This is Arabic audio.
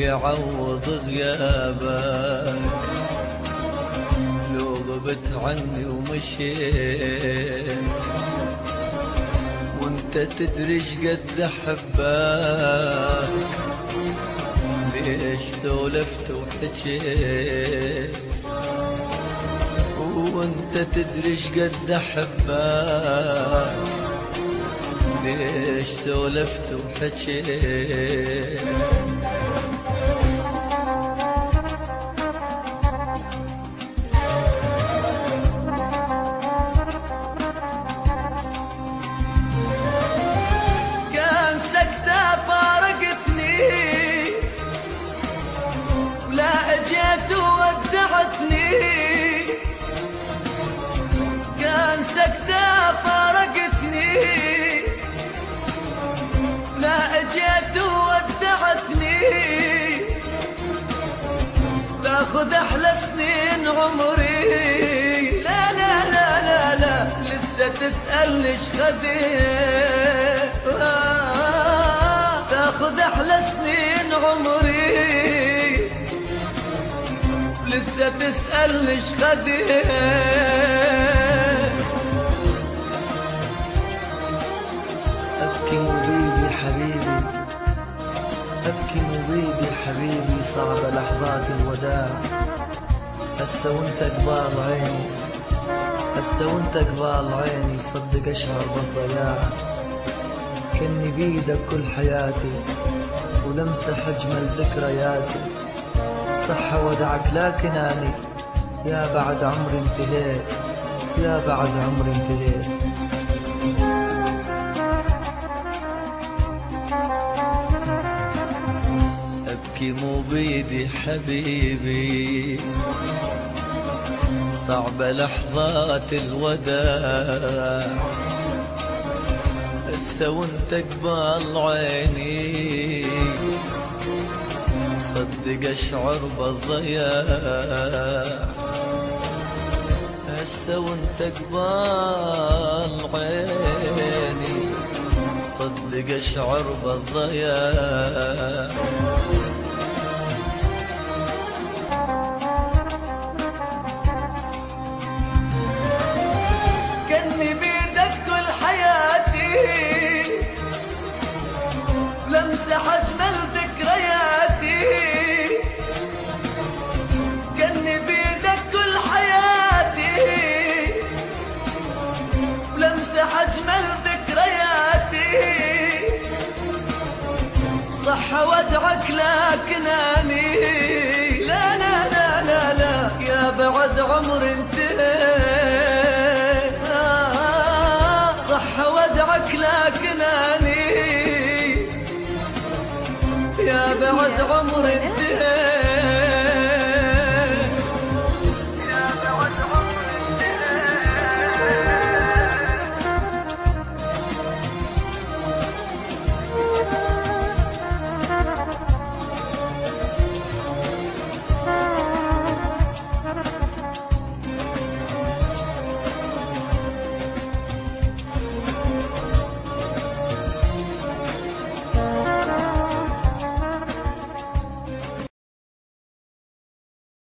يعوض غيابك لو غبت عني ومشيت، وانت تدري شقد احبك، ليش سولفت وحكيت، وانت تدري شقد احبك، ليش سولفت وحكيت. كان سكتة فارقتني ولا اجيت وودعتني، كان سكتة فارقتني لا اجيت وودعتني، تاخذ احلى سنين عمري، لا لا لا لا لا لسه تسأل ايش خديت، تاخذ احلى سنين عمري، لسه تسأل ايش خديت. أبكي مو بيدي حبيبي، أبكي مو بيدي حبيبي، صعبة لحظات الوداع، هسه وانت قبال عيني، هسه وانت قبال عيني، صدق أشعر بالضياع، كني بيدك كل حياتي ولمسح أجمل ذكرياتي، صح ودعك لكن أني يا بعد عمري انتهيت، يا بعد عمري انتهيت. أبكي مو بيدي حبيبي، صعبة لحظات الوداع، هسه وانت قبال عيني، صدق أشعر بالضياع، هسه وانت قبال عيني، صدق أشعر بالضياع. كني بيدك كل حياتي لمسح أجمل ذكرياتي، كني بيدك كل حياتي لمسح أجمل ذكرياتي، صح ودعك لكن أني لا لا لا لا لا يا بعد عمر انتهيت، صح ودعك لكن أني يا بعد عمر انتهيت.